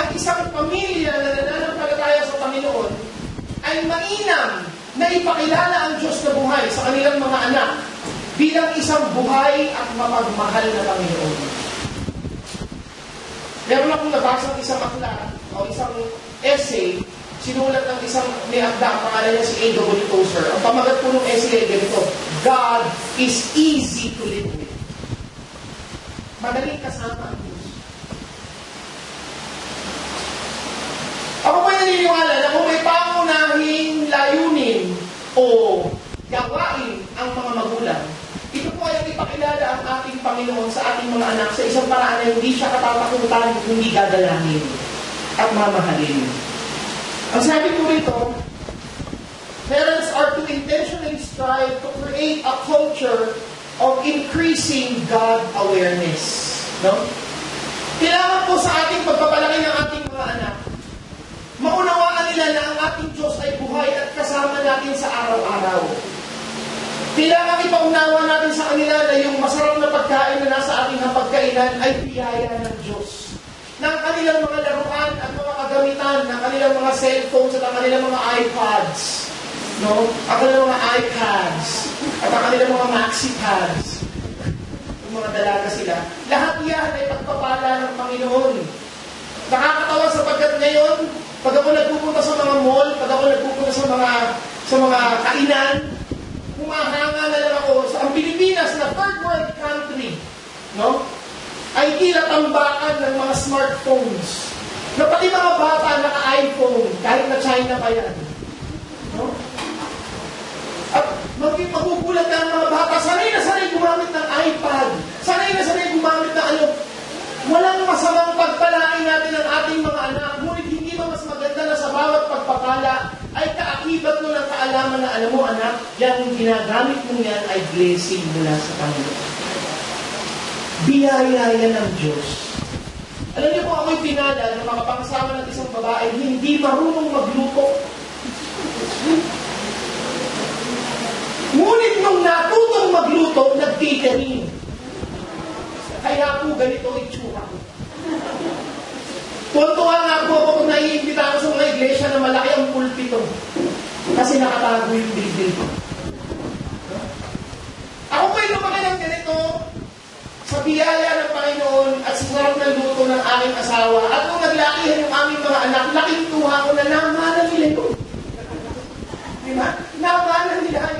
ang isang pamilya na nananampalataya sa Panginoon ay mainam na ipakilala ang Diyos na buhay sa kanilang mga anak bilang isang buhay at mapagmahal na Panginoon. Meron akong nabasang isang aklat o isang essay, sinulat ng isang niakda, ang pangalan niya si A.W. Tozer. Ang pamagat po ng essay ay ganito, God is easy to live with. Madaling kasama ang Diyos. Ako po'y naniniwala na kung may pangunahing layunin o gawain ang mga magulang, ito po ay ipakilala ang ating Panginoon sa ating mga anak sa isang paraan na hindi siya katatakutan, hindi dadalangin at mamahalin. Ang sabi po rito, parents are to intentionally strive to create a culture of increasing God awareness. No? Kailangan po sa ating pagpapalaki ng ating mga anak, maunawaan nila na ang ating Diyos ay buhay at kasama natin sa araw-araw. Kailangan ipaunawa natin sa kanila na yung masarap na pagkain na nasa ating hapagkainan ay biyaya ng Diyos. Na ang kanilang mga laruan at mga kagamitan, ng kanilang mga cellphones at ang kanilang mga iPads, no? Ang kanilang mga iPads at ang kanilang mga MaxiPads, yung mga dalaga sila, lahat yan ay pagpapala ng Panginoon. Nakakatawa sapagkat ngayon, pag ako nagpupunta sa mga mall, pag ako nagpupunta sa mga kainan, humahanga na lang ako sa ang Pilipinas na third world country, no? Ay tila tambakan ng mga smartphones. Na pati mga bata naka-iPhone, kahit na China pa yan. No? At magugulat na ang mga bata, sanay na sanay gumamit ng iPad, sanay na sanay gumamit ng ano. Walang masamang pagpalain natin ang ating mga anak, ngunit hindi ba mas maganda na sa bawat pagpapala ay kaakibat mo ng kaalaman na alam mo anak, yan yung ginagamit mo yan ay blessing mula sa Panginoon. Biyaya yan ng Diyos. Alam niyo po, ako'y pinala na makapangasama ng isang babae hindi marunong magluto. Ngunit nung natutong magluto, nag-catering. Kaya po ganito itsura ko. Tuwan-tuwa nga po ako kung naiimbita ako sa mga iglesia na malaki ang pulpito. Kasi nakatago yung bilbil ko. Ako po yung lumaki ng ganito sa biyaya ng Panginoon at sa sarap ng luto ng aming asawa. At nung naglakihan yung aming mga anak, laking tuwa ko na namanan nila yun. Diba? Namanan nila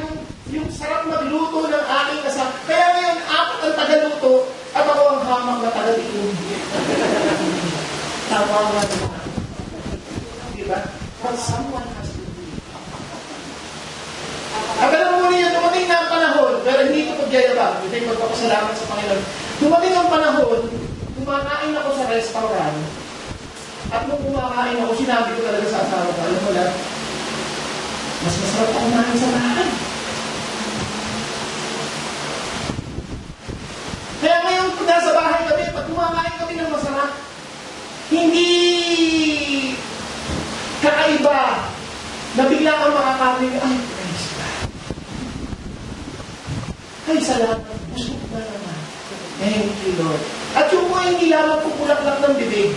yung sarap magluto ng aking asawa. Kaya ngayon, apat ang tagaluto at ako ang hamang na taga-inom. Tawa nga naman. Diba? But someone has to do it. At alam mo niya, dumating na ang panahon, pero hindi ito pagyayabang. Ito yung magpapasalamat sa Panginoon. Dumating ang panahon, kumakain ako sa restaurant, at nung kumakain ako, sinabi ko talaga sa asawa ko, alam mo lang, mas masarap ako kumain sa bahay. Kaya ngayon, kung nasa bahay kami, pag kumakain kami ng masarap, hindi kakaiba na bigla kang makakarinig, ay, praise God. Ay, salamat. Busog na naman. Thank you, Lord. At yung po hindi lamang pupulak-lak ng bibig,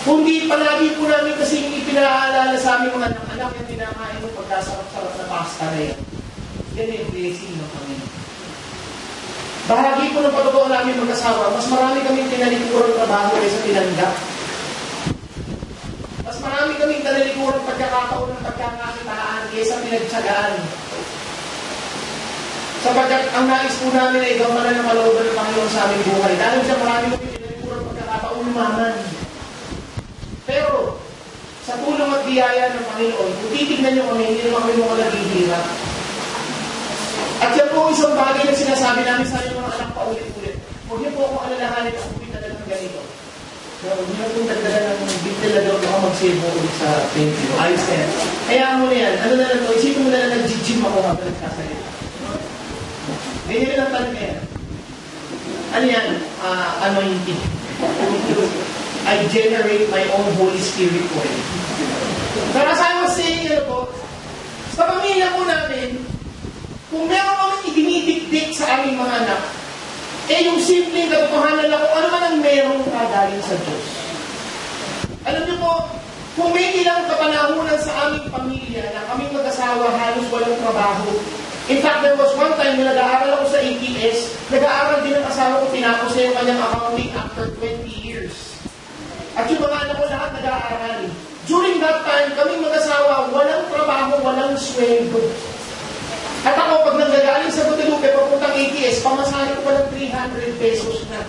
kundi palagi po namin kasi ipinaalala sa aming mga anak yung tinakain mo pagkasarap-sarap na pasta na yan. Yan yung blessing ng Panginoon. Bahagi po ng pagkakao namin mag-asawa, mas marami kaming tinalikuran trabaho kaysa tinanggap. Mas marami kaming tinalikuran pagkakataon ng pagkakakitaan kaysa pinagtsagaan. Sapagkat ang nais po namin ay gamanan ng kalooban ng Panginoon sa aming buhay. Dahil siya marami kaming tinalikuran pagkakataon umaman. Pero, sa tulong at biyaya ng Panginoon, kung titignan nyo kami, hindi naman kami mga naghihirap. At yan po isang bagay na sinasabi namin sa inyong mga anak paulit-ulit. Huwag niyo po akong alalahanin na kung talagang ganito. Pero huwag niyo pong dagdagan ng bitila daw ako mag-save mo ulit sa 20. Ayos na yan. Kaya mo na yan. Ano na lang ito? Isipin mo na lang nag-gym ako habang nagsasalita. Ganyan lang talaga yan. Ano yan? Anointing. I generate my own Holy Spirit for it. Pero as I was saying, sa pamilya po namin, kung meron kami idinidikdik sa aming mga anak, yung simpleng katotohanan lang kung ano man ang merong kagaling sa Diyos. Alam niyo Kung may ilang kapanahunan sa aming pamilya na kaming mag-asawa halos walang trabaho. In fact, there was one time na nag-aaral ako sa ATS, nag-aaral din ang asawa ko, tinapos na yung kanyang accounting after 20 years. At yung mga anak ko lahat nag-aaral. During that time, kaming mag-asawa, walang trabaho, walang sweldo. At ako, pag nanggagaling sa Guadalupe, papuntang ATS, pamasahe ko palang 300 pesos na.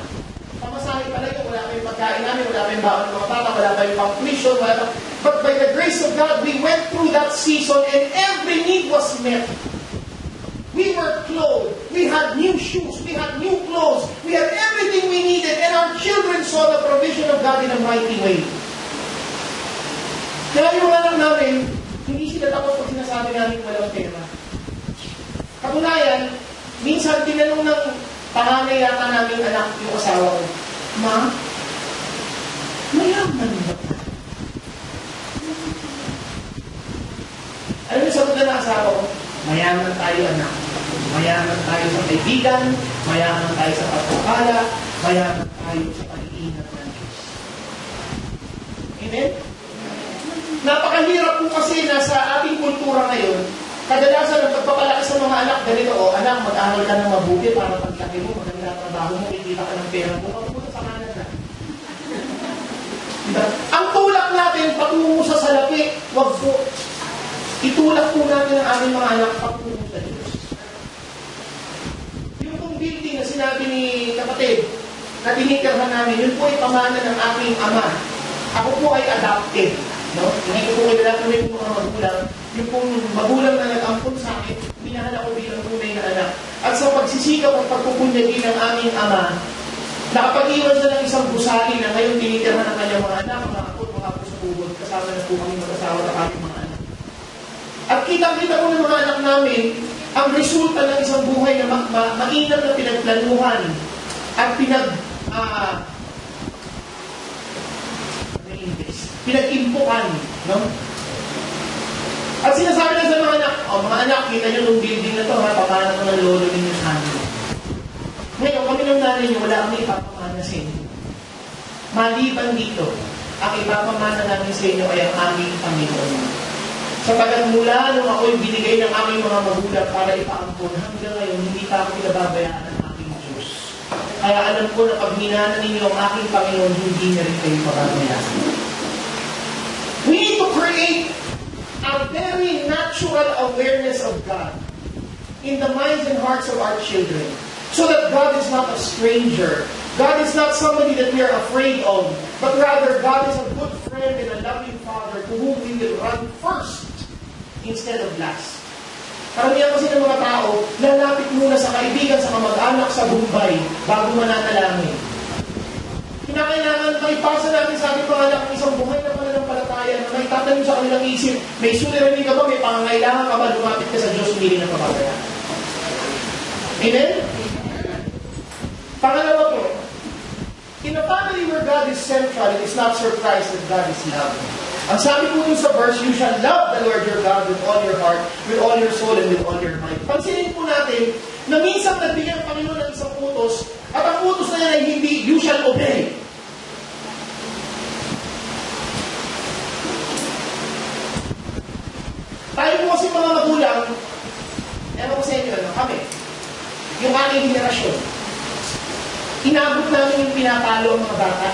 Pamasahe pala yung wala pa yung pagkain namin, wala pa yung baon ng mga bata, wala pa yung pang-tuition, wala pa. But by the grace of God, we went through that season and every need was met. We were clothed, we had new shoes, we had new clothes, we had everything we needed, and our children saw the provision of God in a mighty way. Kaya yung anak namin, hindi sila tapos pag sinasabi namin walang pera. Katunayan, minsan tinanong ng panganay yata namin anak yung asawa ko, Ma, mayaman ba? Ano yung sagot na ng asawa ko? Mayaman tayo anak. Mayaman tayo sa kaibigan, mayaman tayo sa pagkakala, mayaman tayo sa pag-iingat ng Diyos. Amen? Napakahirap po kasi na sa ating kultura ngayon, kadalasan ang pagpapalaki sa mga anak, ganito, anak, mag-aral ka ng mabuti para paglaki mo, maganda trabaho mo, kikita ka ng pera mo, pagpunta sa kanan na. Diba? Ang tulak natin, patungo sa salapi, wag po. Itulak po natin ang aming mga anak patungo sa Diyos. Yung pong building na sinabi ni kapatid, na tinitirhan namin, yun po ay pamana ng aking ama. Ako po ay adopted. No? Hindi ko po kilala yung mga magulang. Yung pong magulang na nag-ampun sa akin, minahal ako bilang tunay na anak. At sa pagsisikap at pagpupunyagi ng aming ama, nakapag-iwan siya ng isang gusali na ngayon tinitirhan ng kanyang mga anak, mga kapot, mga kapot sa bubod. Kasama na po kami mag-asawa ng aming mga anak. At kita-kita ko ng mga anak namin, ang resulta ng isang buhay na mainam na pinagplanuhan at pinag-impukan, no? At sinasabi na sa mga anak, kita nyo nung building na to, ha, papana ko ng lolo ninyo sa amin. Ngayon, kami ng nanay nyo, wala kami ipapamana sa inyo. Maliban dito, ang ipapamana namin sa inyo ay ang aming Panginoon. Sapagat mula nung ako'y binigay ng aming mga magulang para ipaampun, hanggang ngayon, hindi pa ako pinababayaan ng aking Diyos. Kaya alam ko na pag hinana ninyo ang aking Panginoon, hindi na rin kayo pababayaan. We need to create a very natural awareness of God in the minds and hearts of our children. So that God is not a stranger. God is not somebody that we are afraid of. But rather, God is a good friend and a loving Father to whom we will run first instead of last. Karamihan kasi ng mga tao, lalapit muna sa kaibigan, sa kamag-anak, sa Bombay, bago mananalangin. Kinakailangan maipasa natin sa ating mga anak ng isang buhay na pananampalataya na may tatanong sa kanilang isip, may suliranin ka ba, may pangangailangan ka ba, lumapit ka sa Diyos, hindi na papabayaan. Amen? Pangalawa po, in a family where God is central, it is not surprised that God is loved. Ang sabi po dun sa verse, you shall love the Lord your God with all your heart, with all your soul, and with all your mind. Pansinin po natin na minsan nagbigyan ang Panginoon ng isang utos, at ang utos na yan ay hindi, you shall obey. Tayo po kasi mga magulang, ewan ko sa inyo, kami, yung aking henerasyon, inabot namin yung pinapalo ang mga bata.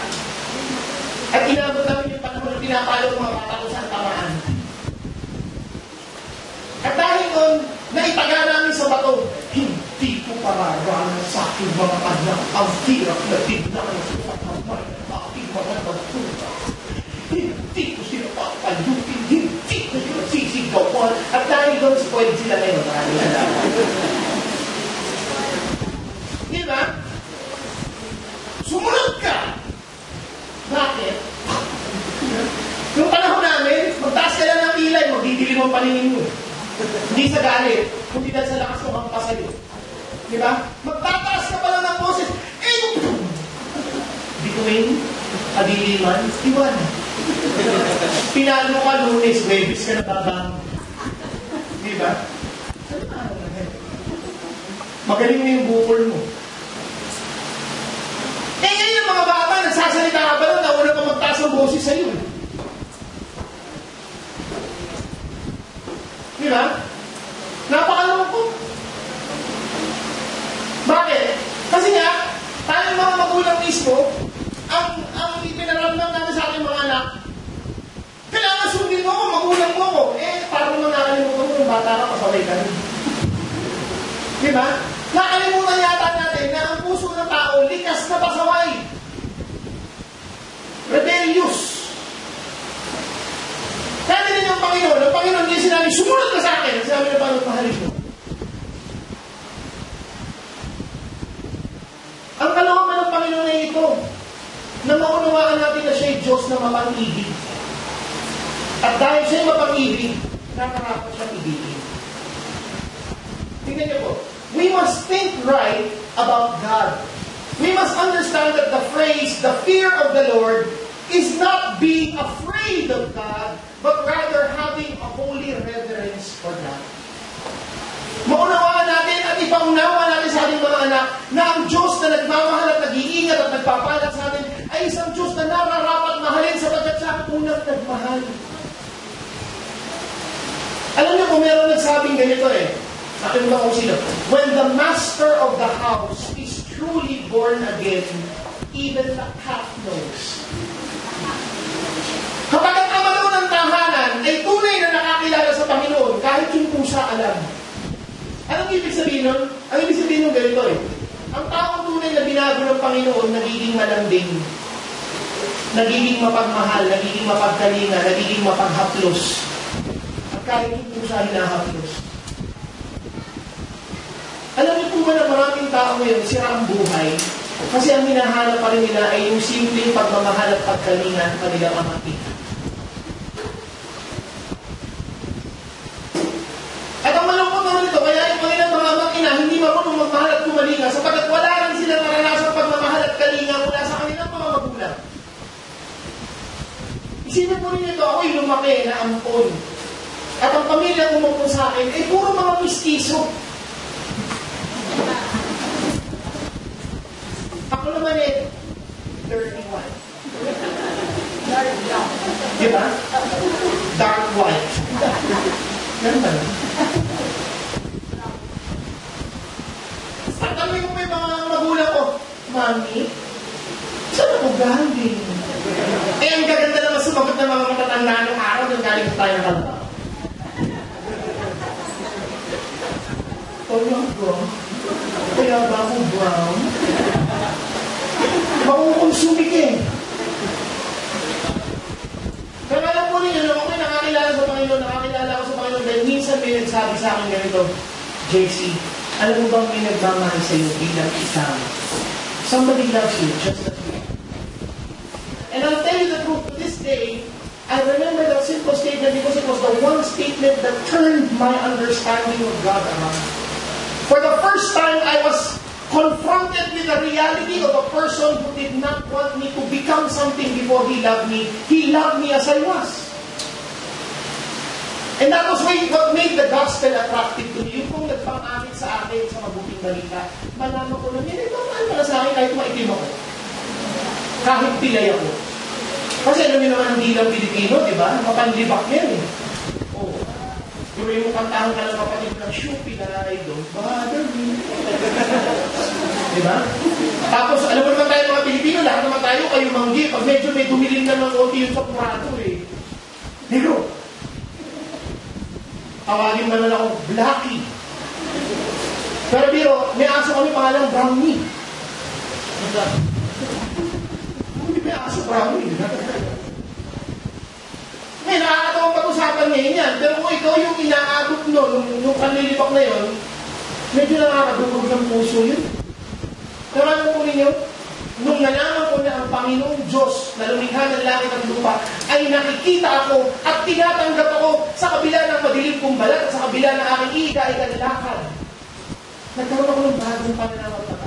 At inabot namin yung panahon na pinapalo ang mga bata kung saan tamaan. At dahil nun, naitaga namin sa bato, hindi ko pararanan sa aking mga anak ang hirap na tignan sa kamay ng aking mga magtula. Hindi ko sila papalutin, hindi ko sila sisigawan. At dahil doon, spoiled sila ngayon. Maraming salamat. Di ba? Sumunod ka! Bakit? Yung panahon namin, magtaas ka lang ng ilay, magdidilim ang paningin mo. Hindi sa galit, kundi dahil sa lakas ng hampas sa'yo. Di ba? Magtataas ka pala ng boses, bituin, kadiliman, iwan. Pinalo ka Lunes, Webis ka nababang. Di ba? Magaling na yung bukol mo. Ngayon yung mga bata, nagsasalita ka pa lang, nauna pa magtaas ang boses sa'yo. bata ka, pasaway ka rin. Di ba? Nakalimutan yata natin na ang puso ng tao, likas na pasaway. Rebellious. Kaya din ang Panginoon hindi sinabi, sumunod ka sa akin. Sinabi na paano mahalin mo. Ang kalooban ng Panginoon ay ito, na maunawaan natin na siya'y Diyos na mapang-ibig. At dahil siya'y mapang-ibig, nakarapat siyang ibigin. Tingnan niyo po, we must think right about God. We must understand that the phrase, the fear of the Lord, is not being afraid of God, but rather having a holy reverence for God. Maunawaan natin at ipaunawa natin sa ating mga anak na ang Diyos na nagmamahal at nag-iingat at nagpapalat sa atin ay isang Diyos na nararapat mahalin sapagkat siya ang unang nagmahal. Alam niyo kung meron nagsabing ganito akin ba kung sino? When the master of the house is truly born again, even the cat knows. Kapag ang ama daw ng tahanan ay tunay na nakakilala sa Panginoon, kahit yung pusa alam. Anong ibig sabihin nun? Ang ibig sabihin nun ganito Ang taong tunay na binago ng Panginoon, nagiging malambing, nagiging mapagmahal, nagiging mapagkalinga, nagiging mapaghaplos. At kahit yung pusa hinahaplos. Alam niyo po ba na maraming tao ngayon, sira ang buhay, kasi ang hinahanap pa rin nila ay yung simpleng pagmamahal at pagkalinga ng kanilang amati. At ang malungkot naman ito, kaya yung kanilang mga amang-ina hindi marunong magmahal at kumalinga sapagkat wala lang silang naranasang pagmamahal at kalinga mula sa kanilang mga magulang. Isipin mo rin ito, ako'y lumaki na ampon. At ang pamilya umupon sa akin ay puro mga mistiso. Ako naman dirty white. Diba? Dark white. Ganun ba? At kami mo may mga magulang ko, Mami, saan ako galing? Ang gaganda naman sumagot ng mga matatanda ng araw nang galing tayo ng kalaba. Kaya ba ako brown? Makukonsumik Pero alam po ninyo, nung ako'y nakakilala ko sa Panginoon dahil minsan may nagsabi sa akin ganito, JC, alam mo bang may nagmamahal sa iyo bilang ikaw? Somebody loves you just as you. And I'll tell you the truth, to this day, I remember that simple statement because it was the one statement that turned my understanding of God around. For the first time, I was confronted with the reality of a person who did not want me to become something before He loved me. He loved me as I was. And that was what made the gospel attractive to me. Yung kung nagpang-amin sa akin sa mabuting balita, malaman ko na, ito mahal pala sa akin kahit maitim ako. Kahit pilay ako. Kasi alam niyo naman, hindi lang Pilipino, di ba? Mapanlibak yan Oo. Kung yung kantahan ka ng kapatid ng Shupi na idol, bother me. Diba? Tapos, alam mo naman tayo mga Pilipino, lahat naman tayo kayo manggi. Pag medyo may dumilim na ng konti yung sakurado Negro. Tawagin man lang ako, Blackie. Pero biro, may aso kami pangalang Brownie. Hindi may aso Brownie. May nakakatawang pag-usapan ngayon yan. Pero kung ikaw yung inaabot nung kanlilibak na yun, medyo nakakadugog ng puso yun. Pero alam po ninyo, nung nalaman ko na ang Panginoong Diyos na lumikha ng langit at lupa, ay nakikita ako at tinatanggap ako sa kabila ng madilim kong balat at sa kabila ng aking iga-iga lakad. Nagkaroon ako ng bagong pananaw at